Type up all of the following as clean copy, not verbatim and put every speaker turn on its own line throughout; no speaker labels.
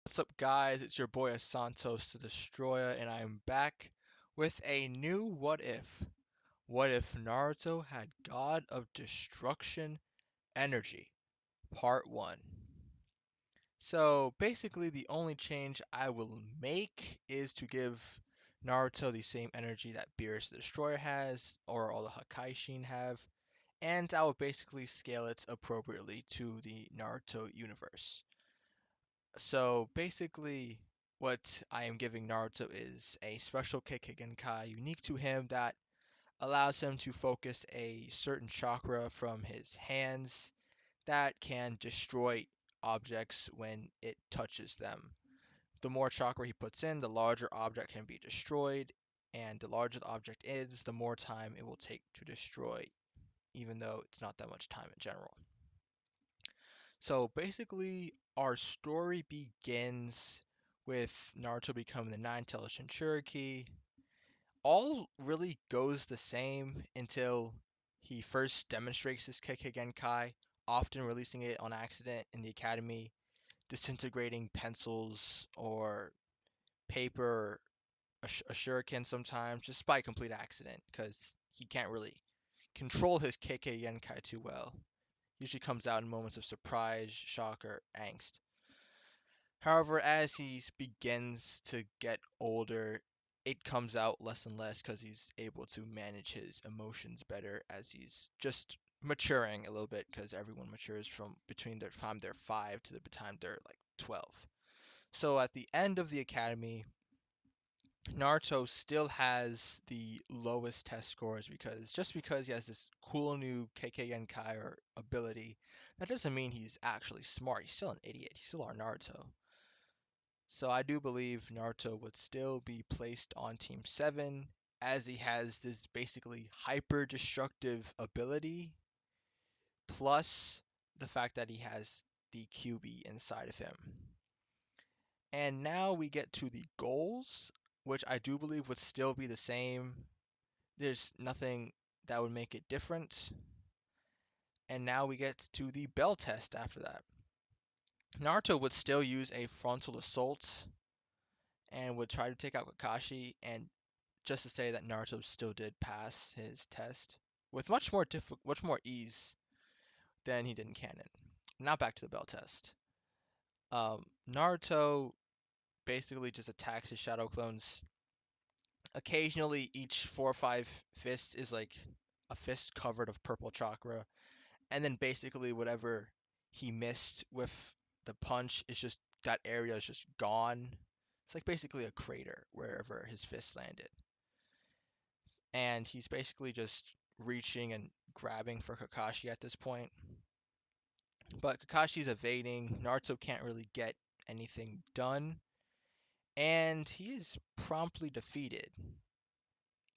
What's up, guys? It's your boy Santos the Destroyer, and I'm back with a new What If. What if Naruto had God of Destruction energy? Part 1. So, basically, the only change I will make is to give Naruto the same energy that Beerus the Destroyer has, or all the Hakaishin have, and I will basically scale it appropriately to the Naruto universe. So basically, what I am giving Naruto is a special Kekkei Genkai unique to him that allows him to focus a certain chakra from his hands that can destroy objects when it touches them. The more chakra he puts in, the larger object can be destroyed, and the larger the object is, the more time it will take to destroy, even though it's not that much time in general. So basically, our story begins with Naruto becoming the Nine-Tailed Shinchuriki. All really goes the same until he first demonstrates his Kekkei Genkai, often releasing it on accident in the academy, disintegrating pencils or paper, a shuriken sometimes, just by complete accident, because he can't really control his Kekkei Genkai too well. Usually comes out in moments of surprise, shock, or angst. However, as he begins to get older, it comes out less and less because he's able to manage his emotions better as he's just maturing a little bit because everyone matures from between the time they're 5 to the time they're like 12. So at the end of the academy, Naruto still has the lowest test scores because he has this cool new Kekkei Genkai or ability, that doesn't mean he's actually smart. He's still an idiot. He's still our Naruto. So I do believe Naruto would still be placed on Team 7 as he has this basically hyper destructive ability, plus the fact that he has the QB inside of him. And now we get to the goals, which I do believe would still be the same. There's nothing that would make it different. And now we get to the bell test after that. Naruto would still use a frontal assault and would try to take out Kakashi, and just to say that Naruto still did pass his test with much more ease than he did in canon. Now back to the bell test. Naruto basically just attacks his shadow clones. Occasionally, each 4 or 5 fists is like a fist covered of purple chakra, and then basically whatever he missed with the punch is just that area is just gone. It's like basically a crater wherever his fist landed. And he's basically just reaching and grabbing for Kakashi at this point. But Kakashi's evading, Naruto can't really get anything done, and he is promptly defeated.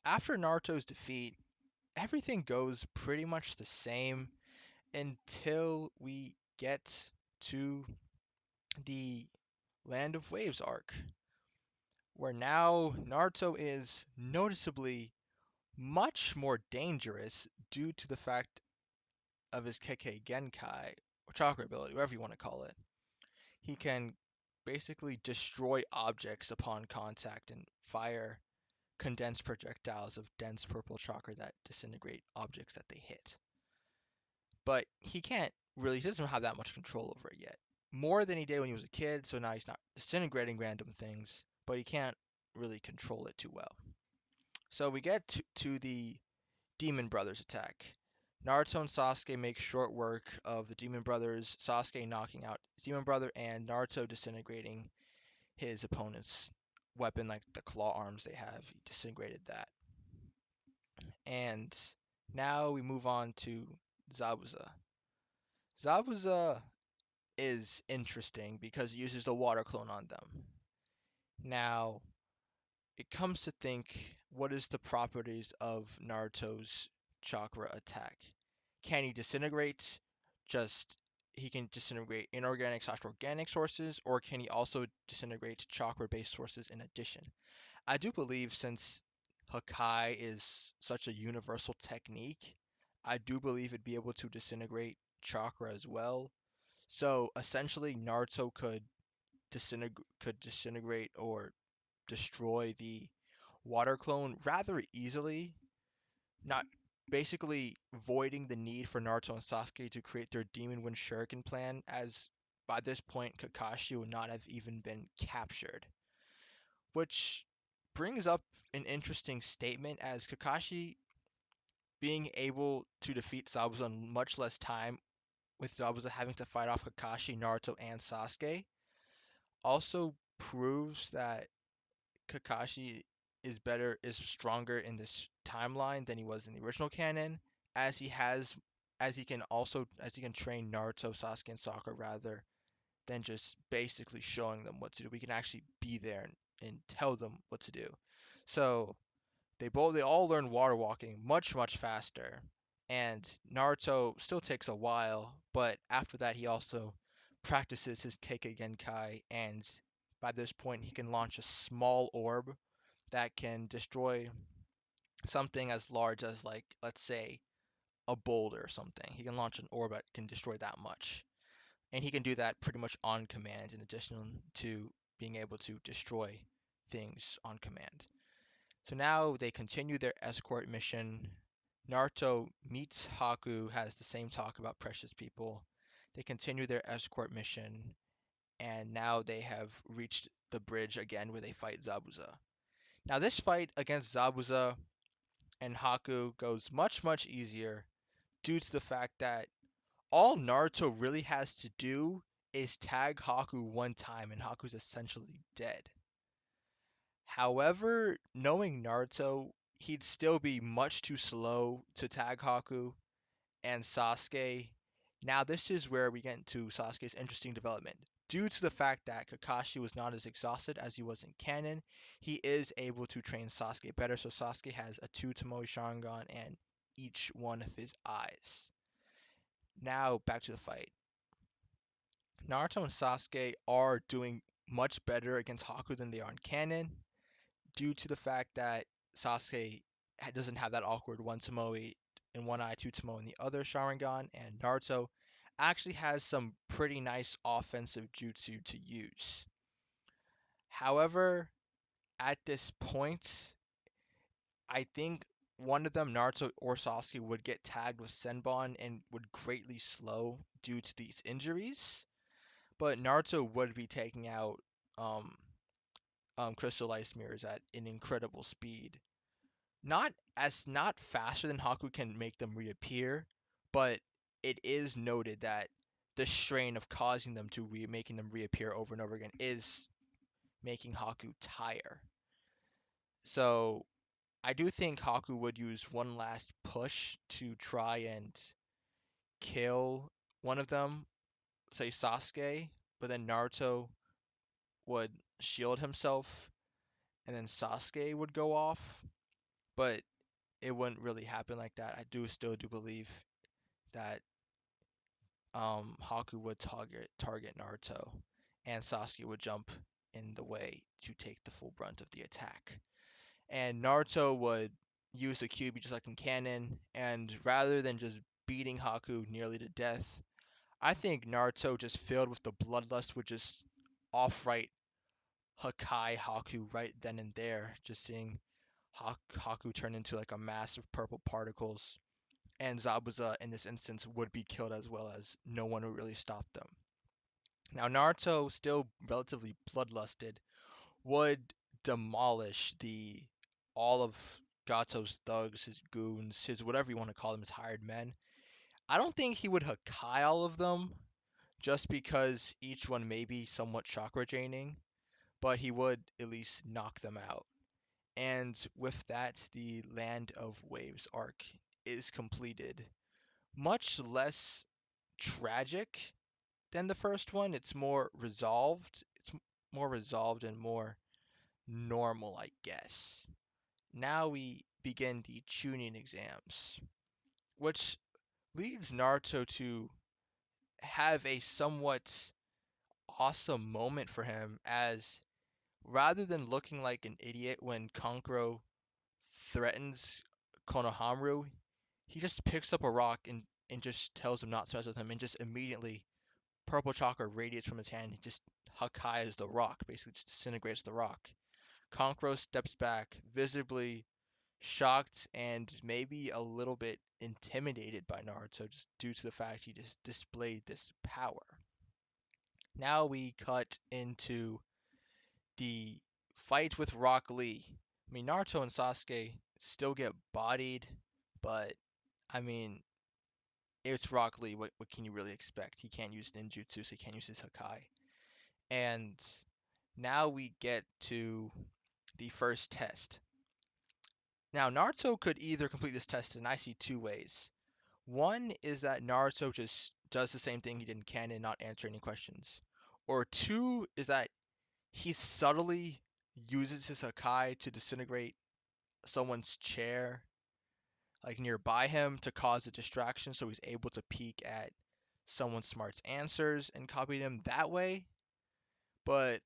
After Naruto's defeat, everything goes pretty much the same until we get to the Land of Waves arc, where now Naruto is noticeably much more dangerous due to the fact of his Kekkei Genkai, or chakra ability, whatever you want to call it. He can basically destroy objects upon contact and fire condensed projectiles of dense purple chakra that disintegrate objects that they hit. But he doesn't have that much control over it yet. More than he did when he was a kid, so now he's not disintegrating random things, but he can't really control it too well. So we get to the Demon Brothers attack. Naruto and Sasuke make short work of the Demon Brothers, Sasuke knocking out his Demon Brother, and Naruto disintegrating his opponent's weapon, like the claw arms they have. He disintegrated that. And now we move on to Zabuza. Zabuza is interesting because it uses the water clone on them. Now, it comes to think, what is the properties of Naruto's chakra attack? Can he disintegrate just he can disintegrate inorganic/organic sources, or can he also disintegrate chakra-based sources in addition? I do believe since Hakai is such a universal technique, I do believe it'd be able to disintegrate chakra as well. So essentially, Naruto could disintegrate or destroy the water clone rather easily, not basically voiding the need for Naruto and Sasuke to create their Demon Wind Shuriken plan, as by this point Kakashi would not have even been captured. Which brings up an interesting statement, as Kakashi being able to defeat Zabuza in much less time, with Zabuza having to fight off Kakashi, Naruto, and Sasuke, also proves that Kakashi is stronger in this timeline than he was in the original canon, as he has as he can train Naruto, Sasuke, and Sakura rather than just basically showing them what to do. We can actually be there and tell them what to do. So they all learn water walking much faster, and Naruto still takes a while, but after that he also practices his Kekkei Genkai, and by this point he can launch a small orb that can destroy something as large as, like, let's say a boulder or something. He can launch an orb that can destroy that much. And he can do that pretty much on command in addition to being able to destroy things on command. So now they continue their escort mission. Naruto meets Haku, has the same talk about precious people. They continue their escort mission, and now they have reached the bridge again where they fight Zabuza. Now, this fight against Zabuza and Haku goes much easier due to the fact that all Naruto really has to do is tag Haku one time and Haku's essentially dead. However, knowing Naruto, he'd still be much too slow to tag Haku and Sasuke. Now, this is where we get into Sasuke's interesting development. Due to the fact that Kakashi was not as exhausted as he was in canon, he is able to train Sasuke better, so Sasuke has a 2 Tomoe Sharingan and each one of his eyes. Now, back to the fight. Naruto and Sasuke are doing much better against Haku than they are in canon, due to the fact that Sasuke doesn't have that awkward 1 Tomoe in one eye, 2 Tomoe in the other Sharingan, and Naruto actually has some pretty nice offensive jutsu to use. However, at this point, I think one of them, Naruto or Sasuke, would get tagged with Senbon and would greatly slow due to these injuries. But Naruto would be taking out um, Crystal Ice Mirrors at an incredible speed. Not faster than Haku can make them reappear, but it is noted that the strain of causing them to making them reappear over and over again is making Haku tire. So I do think Haku would use one last push to try and kill one of them, say Sasuke, but then Naruto would shield himself and then Sasuke would go off. But it wouldn't really happen like that. I still do believe that Haku would target Naruto, and Sasuke would jump in the way to take the full brunt of the attack. And Naruto would use the Kyuubi just like in canon, and rather than just beating Haku nearly to death, I think Naruto, just filled with the bloodlust, would just outright Hakai Haku right then and there, just seeing Haku turn into like a mass of purple particles, and Zabuza in this instance would be killed as well, as no one would really stop them. Now, Naruto, still relatively bloodlusted, would demolish the all of Gato's thugs, his goons, his whatever you want to call them, his hired men. I don't think he would Hakai all of them, just because each one may be somewhat chakra draining, but he would at least knock them out. And with that, the Land of Waves arc is completed. Much less tragic than the first one. It's more resolved. It's more resolved and more normal, I guess. Now we begin the Chunin exams, which leads Naruto to have a somewhat awesome moment for him, as rather than looking like an idiot when Kankuro threatens Konohamaru, he just picks up a rock and just tells him not to mess with him, and just immediately purple chakra radiates from his hand. He just Hakai as the rock, basically just disintegrates the rock. Kankuro steps back, visibly shocked and maybe a little bit intimidated by Naruto just due to the fact he just displayed this power. Now we cut into the fight with Rock Lee. I mean, Naruto and Sasuke still get bodied, but I mean, it's Rock Lee. What can you really expect? He can't use ninjutsu, so he can't use his Hakai. And now we get to the first test. Now, Naruto could either complete this test in I see two ways. One is that Naruto just does the same thing he did in canon, not answer any questions. Or two is that he subtly uses his Hakai to disintegrate someone's chair, like nearby him, to cause a distraction so he's able to peek at someone smart's answers and copy them that way. But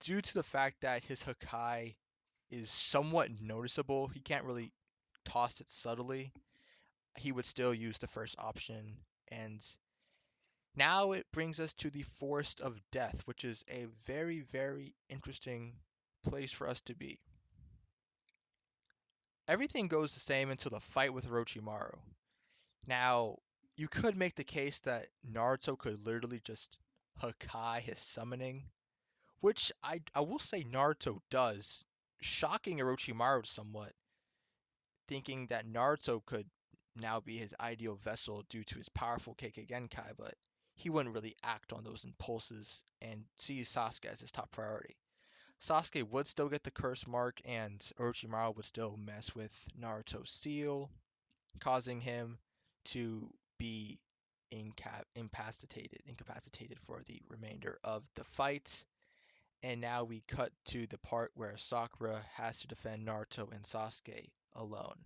due to the fact that his Hakai is somewhat noticeable, he can't really toss it subtly. He would still use the first option. And now it brings us to the Forest of Death, which is a very, very interesting place for us to be. Everything goes the same until the fight with Orochimaru. Now, you could make the case that Naruto could literally just Hakai his summoning, which I will say Naruto does, shocking Orochimaru somewhat, thinking that Naruto could now be his ideal vessel due to his powerful Kekkei Genkai, but he wouldn't really act on those impulses and sees Sasuke as his top priority. Sasuke would still get the curse mark, and Orochimaru would still mess with Naruto's seal, causing him to be incapacitated for the remainder of the fight. And now we cut to the part where Sakura has to defend Naruto and Sasuke alone.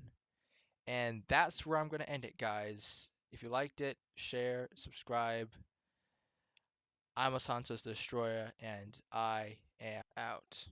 And that's where I'm going to end it, guys. If you liked it, share, subscribe. I'm a Santos Destroyer, and I am out.